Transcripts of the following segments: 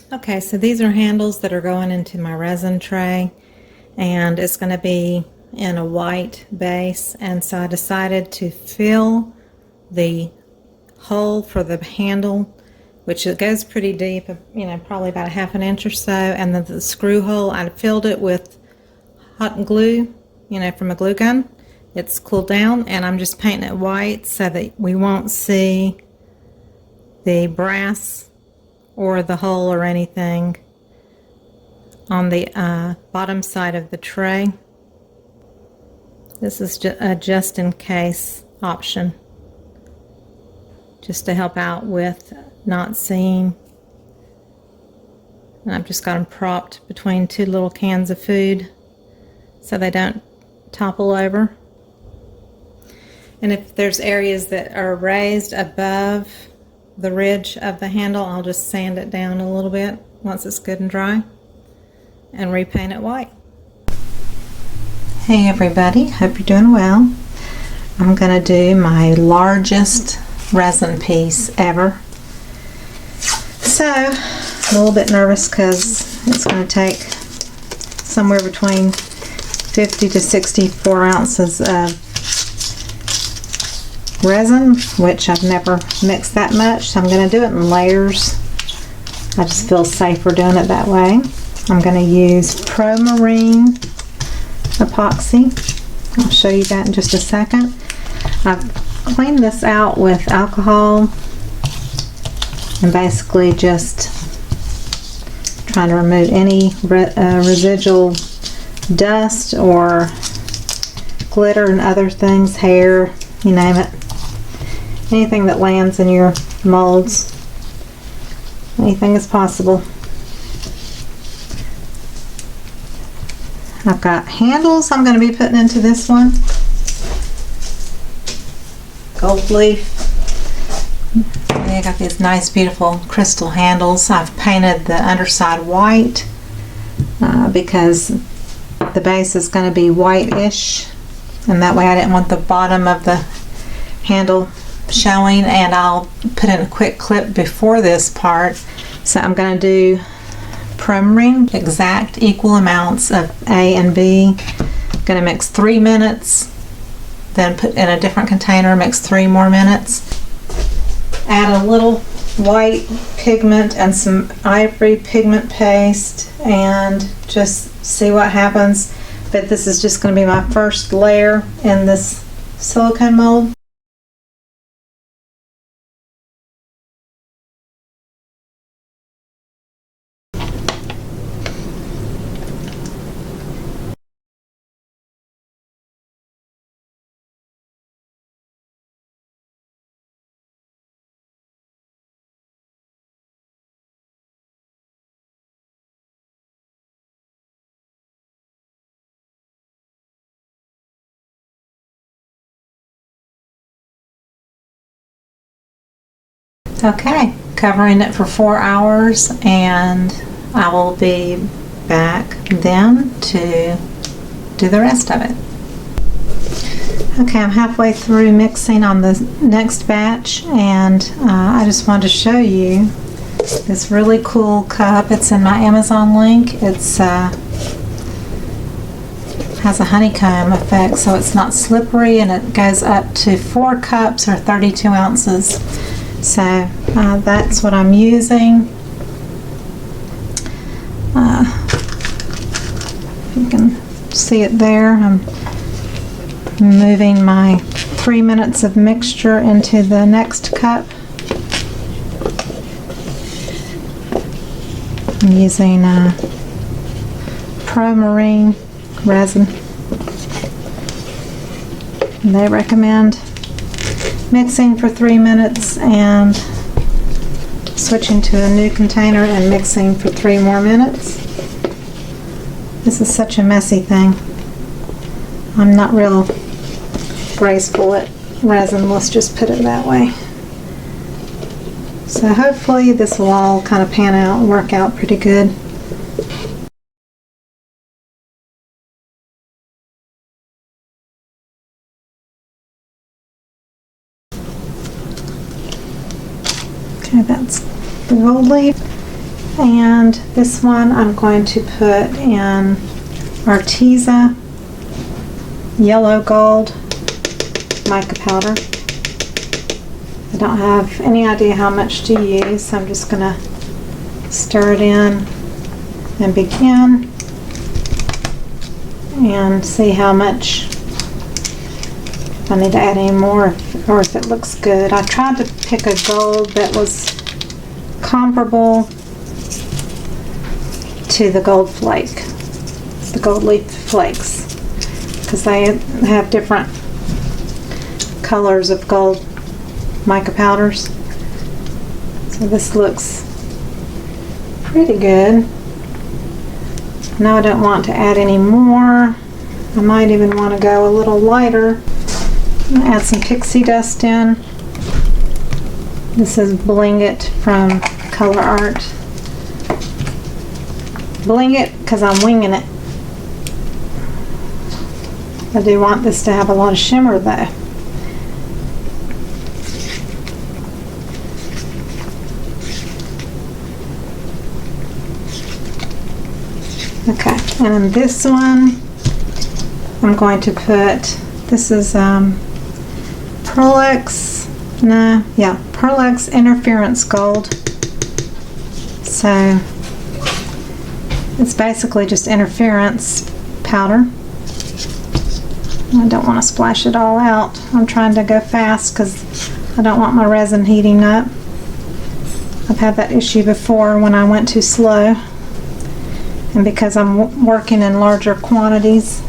Okay, so these are handles that are going into my resin tray, and it's going to be in a white base, and so I decided to fill the hole for the handle, which it goes pretty deep, you know, probably about a half an inch or so, and then the screw hole, I filled it with hot glue, you know, from a glue gun. It's cooled down, and I'm just painting it white so that we won't see the brass or the hole or anything on the bottom side of the tray. This is just in case option, just to help out with not seeing. And I've just got them propped between two little cans of food so they don't topple over. And if there's areas that are raised above the ridge of the handle, I'll just sand it down a little bit once it's good and dry and repaint it white. Hey everybody, hope you're doing well. I'm going to do my largest resin piece ever. So, a little bit nervous because it's going to take somewhere between 50 to 64 ounces of resin, which I've never mixed that much, so I'm going to do it in layers. I just feel safer doing it that way. I'm going to use Pro Marine epoxy. I'll show you that in just a second. I've cleaned this out with alcohol and basically just trying to remove any residual dust or glitter and other things, hair, you name it. Anything that lands in your molds. Anything is possible. I've got handles I'm going to be putting into this one. Gold leaf. I got these nice beautiful crystal handles. I've painted the underside white because the base is going to be whitish, and that way I didn't want the bottom of the handle showing, and I'll put in a quick clip before this part. So I'm going to do Pro Marine, exact equal amounts of A and B. I'm going to mix 3 minutes, then put in a different container, mix 3 more minutes. Add a little white pigment and some ivory pigment paste and just see what happens. But this is just going to be my first layer in this silicone mold. Okay, covering it for 4 hours, and I will be back then to do the rest of it. Okay, I'm halfway through mixing on the next batch, and I just wanted to show you this really cool cup. It's in my Amazon link. It's has a honeycomb effect, so it's not slippery, and it goes up to 4 cups or 32 ounces. So that's what I'm using. If you can see it there, I'm moving my 3 minutes of mixture into the next cup. I'm using Pro Marine resin. They recommend mixing for 3 minutes and switching to a new container and mixing for 3 more minutes. This is such a messy thing. I'm not real graceful at resin, let's just put it that way. So hopefully this will all kind of pan out and work out pretty good. Okay, that's the gold leaf. And this one I'm going to put in Arteza Yellow Gold mica powder. I don't have any idea how much to use, so I'm just going to stir it in and begin and see how much, if I need to add any more or if it looks good. I tried to pick a gold that was comparable to the gold flake, the gold leaf flakes, because they have different colors of gold mica powders. So this looks pretty good. Now I don't want to add any more. I might even want to go a little lighter. I'm going to add some pixie dust in. This is Bling It from ColourArte. Bling it because I'm winging it. I do want this to have a lot of shimmer though. Okay, and in this one, I'm going to put, this is PearlEx Interference Gold. So it's basically just interference powder. I don't want to splash it all out. I'm trying to go fast because I don't want my resin heating up. I've had that issue before when I went too slow. And because I'm working in larger quantities,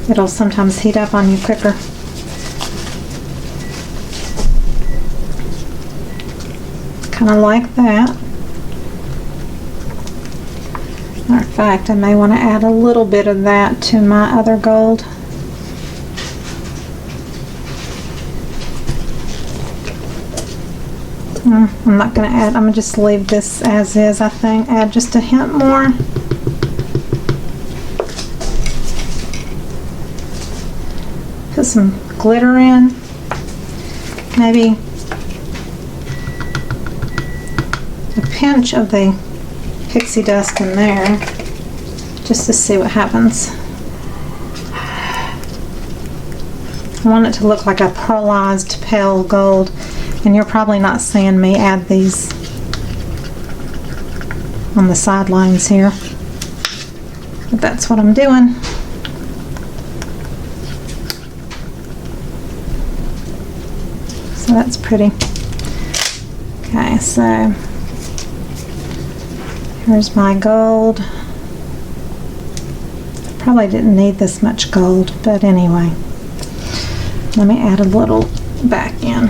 it'll sometimes heat up on you quicker. Kind of like that. In fact, I may want to add a little bit of that to my other gold. I'm not going to add, I'm going to just leave this as is, I think. Add just a hint more. Put some glitter in. Maybe a pinch of the pixie dust in there, just to see what happens. I want it to look like a pearlized pale gold. And you're probably not seeing me add these on the sidelines here, but that's what I'm doing. So that's pretty. Okay, so here's my gold. Probably didn't need this much gold, but anyway, let me add a little back in.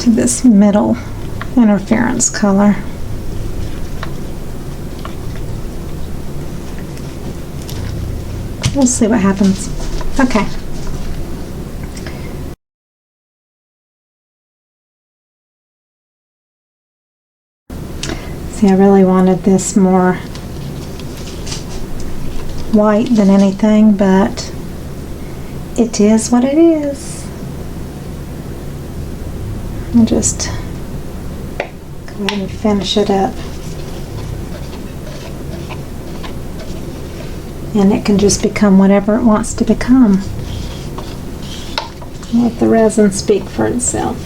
This middle interference color. We'll see what happens. Okay. See, I really wanted this more white than anything, but it is what it is. I'll just go ahead and finish it up. And it can just become whatever it wants to become. Let the resin speak for itself.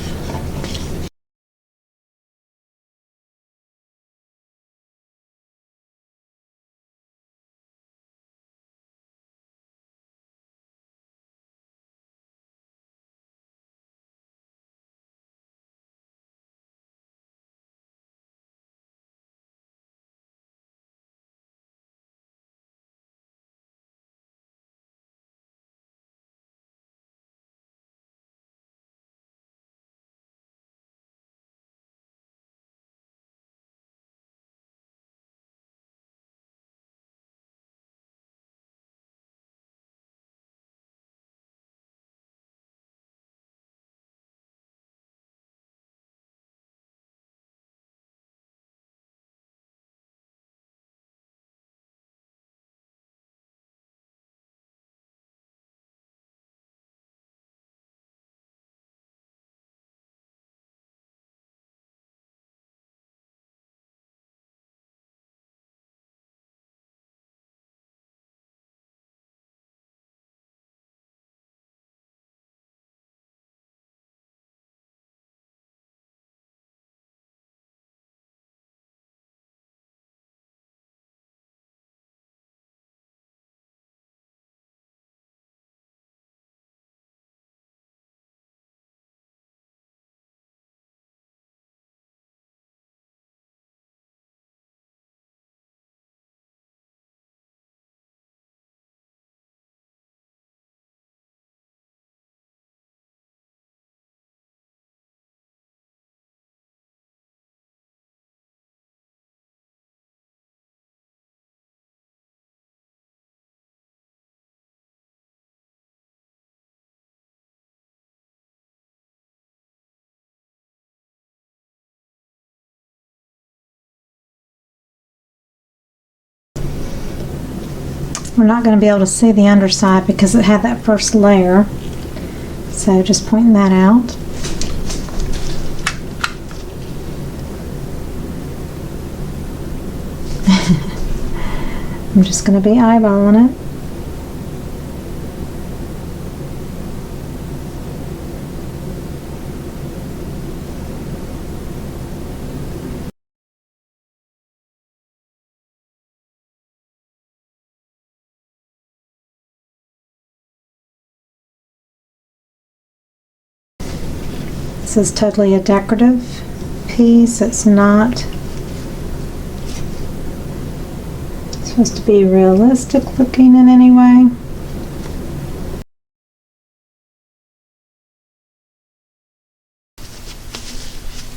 we're not going to be able to see the underside because it had that first layer. So just pointing that out. I'm just going to be eyeballing it. This is totally a decorative piece. It's not supposed to be realistic looking in any way.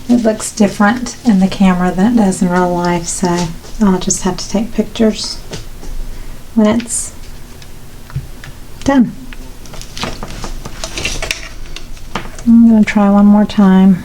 It looks different in the camera than it does in real life, so I'll just have to take pictures when it's done. I'm going to try one more time.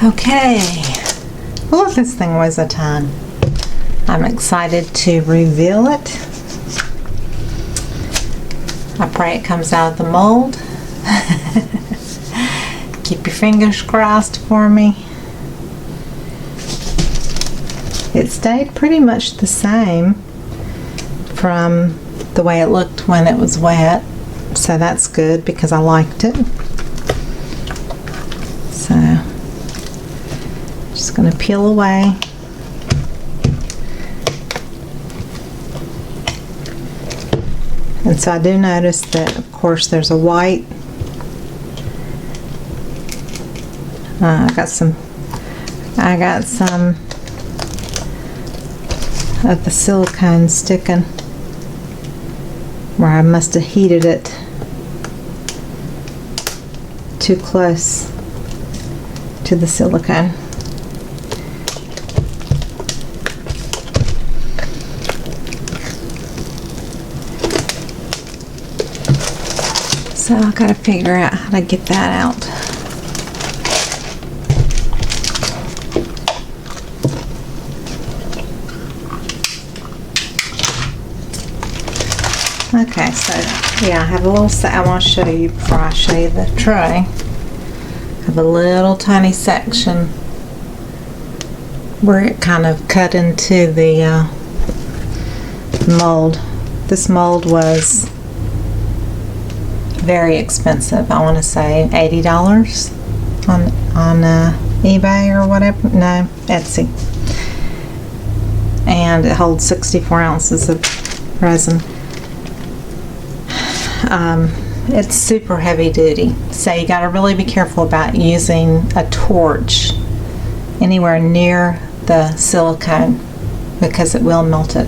Okay, well, this thing weighs a ton. I'm excited to reveal it. I pray it comes out of the mold. Keep your fingers crossed for me. It stayed pretty much the same from the way it looked when it was wet, so that's good because I liked it. So just going to peel away. And so I do notice that, of course, there's a white. I got some of the silicone sticking where I must have heated it too close to the silicone. So I've got to figure out how to get that out. Okay, so yeah, I have a little set I want to show you before I show you the tray. I have a little tiny section where it kind of cut into the mold. This mold was very expensive. I want to say $80 on eBay or whatever. No, Etsy. And it holds 64 ounces of resin. It's super heavy duty, so you got to really be careful about using a torch anywhere near the silicone because it will melt it.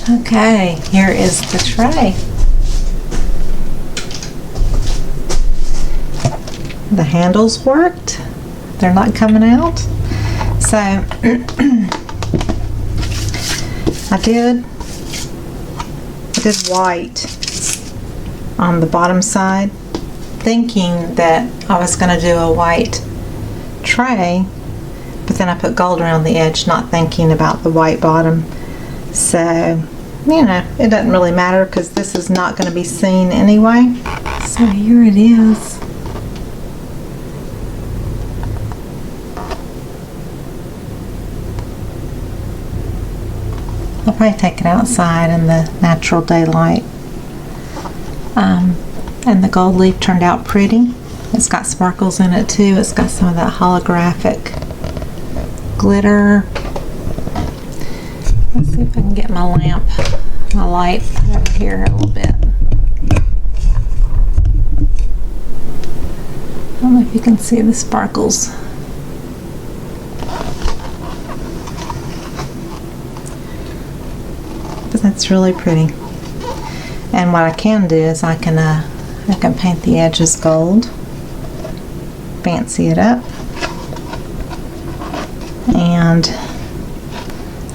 Okay, here is the tray. The handles worked. They're not coming out. So I did white on the bottom side, thinking that I was going to do a white tray, but then I put gold around the edge, not thinking about the white bottom. So, you know, it doesn't really matter because this is not going to be seen anyway. So here it is. I'll probably take it outside in the natural daylight. And the gold leaf turned out pretty. It's got sparkles in it too. It's got some of that holographic glitter. Let's see if I can get my light over here a little bit. don't know if you can see the sparkles. But that's really pretty. And what I can do is I can paint the edges gold, fancy it up, and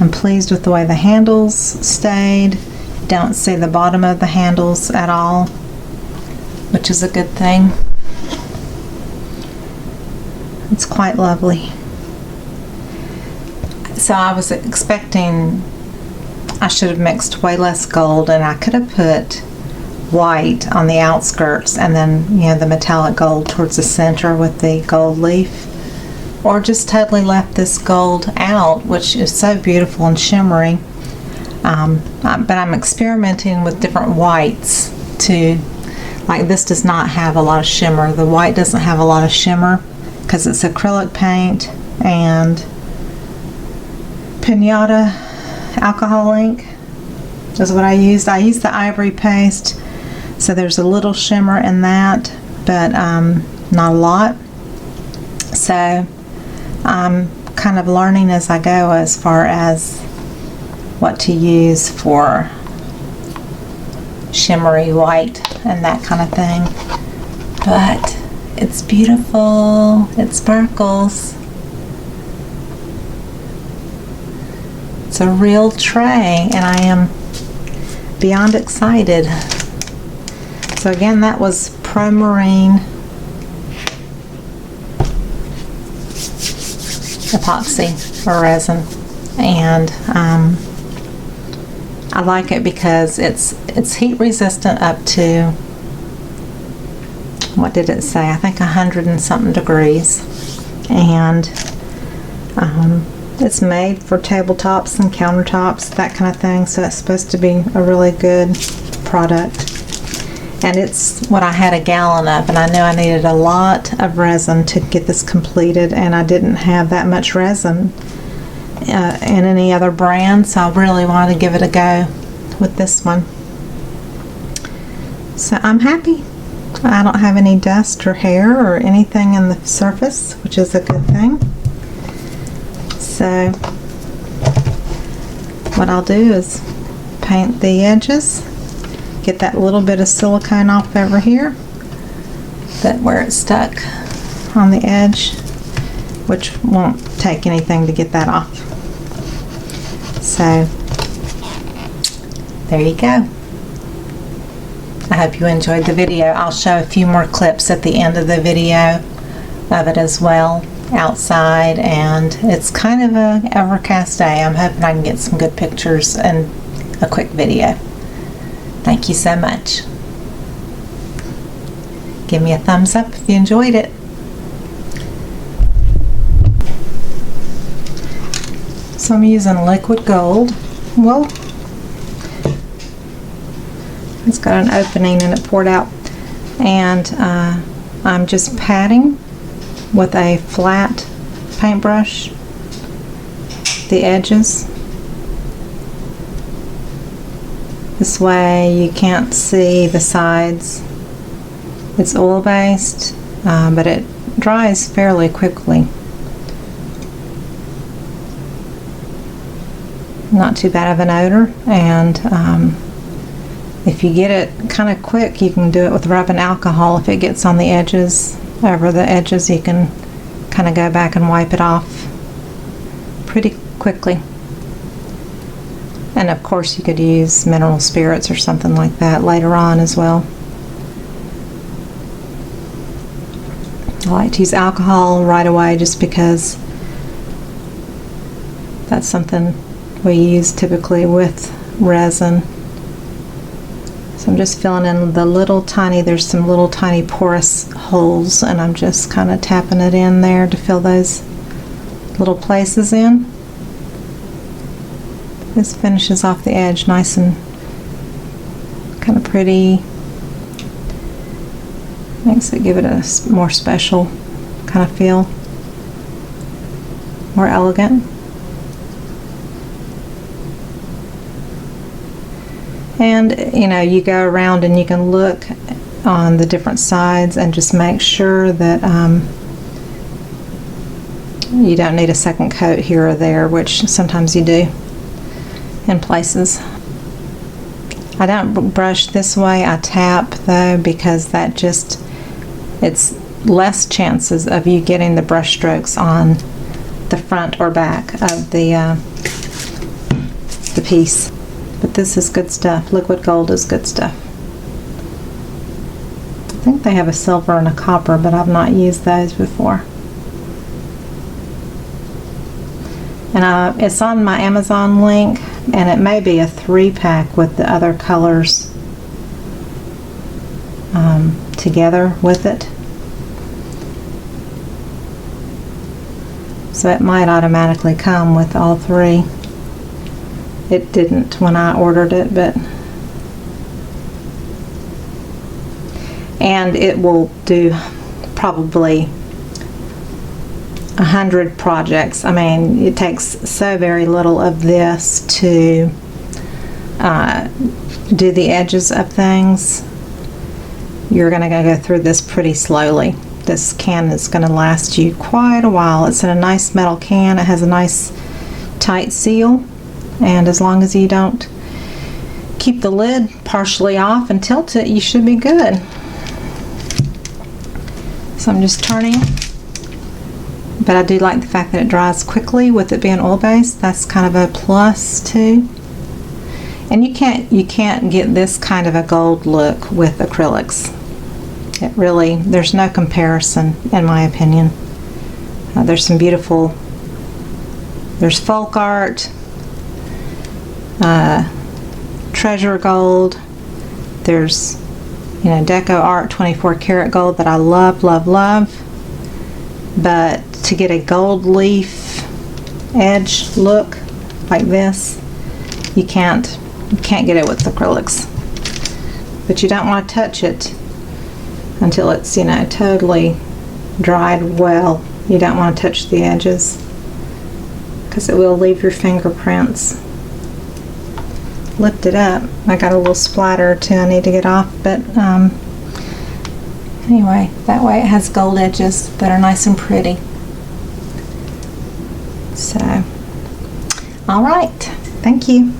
I'm pleased with the way the handles stayed. Don't see the bottom of the handles at all, which is a good thing. It's quite lovely. So I was expecting I should have mixed way less gold, and I could have put white on the outskirts and then, you know, the metallic gold towards the center with the gold leaf, or just totally left this gold out, which is so beautiful and shimmery. But I'm experimenting with different whites too. Like this does not have a lot of shimmer. The white doesn't have a lot of shimmer because it's acrylic paint and Pinata alcohol ink is what I used. I used the ivory paste, so there's a little shimmer in that, but not a lot. So I'm kind of learning as I go as far as what to use for shimmery white and that kind of thing. But it's beautiful. It sparkles. It's a real tray, and I am beyond excited. So again, that was Pro-Marine epoxy or resin, and I like it because it's heat resistant up to, what did it say? I think 100 and something degrees, and it's made for tabletops and countertops, that kind of thing, so it's supposed to be a really good product. And it's what I had a gallon of, and I knew I needed a lot of resin to get this completed, and I didn't have that much resin in any other brand, so I really wanted to give it a go with this one. So I'm happy. I don't have any dust or hair or anything in the surface, which is a good thing. So what I'll do is paint the edges, get that little bit of silicone off over here, that where it's stuck on the edge, which won't take anything to get that off. So there you go. I hope you enjoyed the video. I'll show a few more clips at the end of the video of it as well, outside, and it's kind of a overcast day. I'm hoping I can get some good pictures and a quick video. Thank you so much. Give me a thumbs up if you enjoyed it. So I'm using liquid gold. Well, it's got an opening and it poured out, and I'm just patting with a flat paintbrush the edges. This way you can't see the sides. It's oil based, but it dries fairly quickly. Not too bad of an odor, and if you get it kind of quick, you can do it with rubbing alcohol. If it gets on the edges, over the edges, you can kind of go back and wipe it off pretty quickly. And of course you could use mineral spirits or something like that later on as well. I like to use alcohol right away just because that's something we use typically with resin. So I'm just filling in the little tiny, there's some little tiny porous holes, and I'm just kind of tapping it in there to fill those little places in. This finishes off the edge nice and kind of pretty. Makes it give it a more special kind of feel, more elegant. And you know, you go around and you can look on the different sides and just make sure that you don't need a second coat here or there, which sometimes you do in places. I don't brush this way, I tap though, because that just, it's less chances of you getting the brush strokes on the front or back of the piece. But this is good stuff. Liquid gold is good stuff. I think they have a silver and a copper, but I've not used those before. And it's on my Amazon link, and it may be a 3-pack with the other colors together with it. So it might automatically come with all 3. It didn't when I ordered it, but and it will do probably 100 projects. I mean, it takes so very little of this to do the edges of things. You're going to go through this pretty slowly. This can is going to last you quite a while. It's in a nice metal can. It has a nice tight seal, and as long as you don't keep the lid partially off and tilt it, you should be good. So I'm just turning. But I do like the fact that it dries quickly with it being oil-based. That's kind of a plus too. And you can't get this kind of a gold look with acrylics. It really, there's no comparison in my opinion. There's some beautiful, there's folk art, treasure gold, there's, you know, deco art 24 karat gold that I love, love, love. But to get a gold leaf edge look like this, you can't get it with acrylics. But you don't want to touch it until it's, you know, totally dried well. You don't want to touch the edges because it will leave your fingerprints. Lift it up. I got a little splatter or two I need to get off, but anyway, that way it has gold edges that are nice and pretty. So, all right, thank you.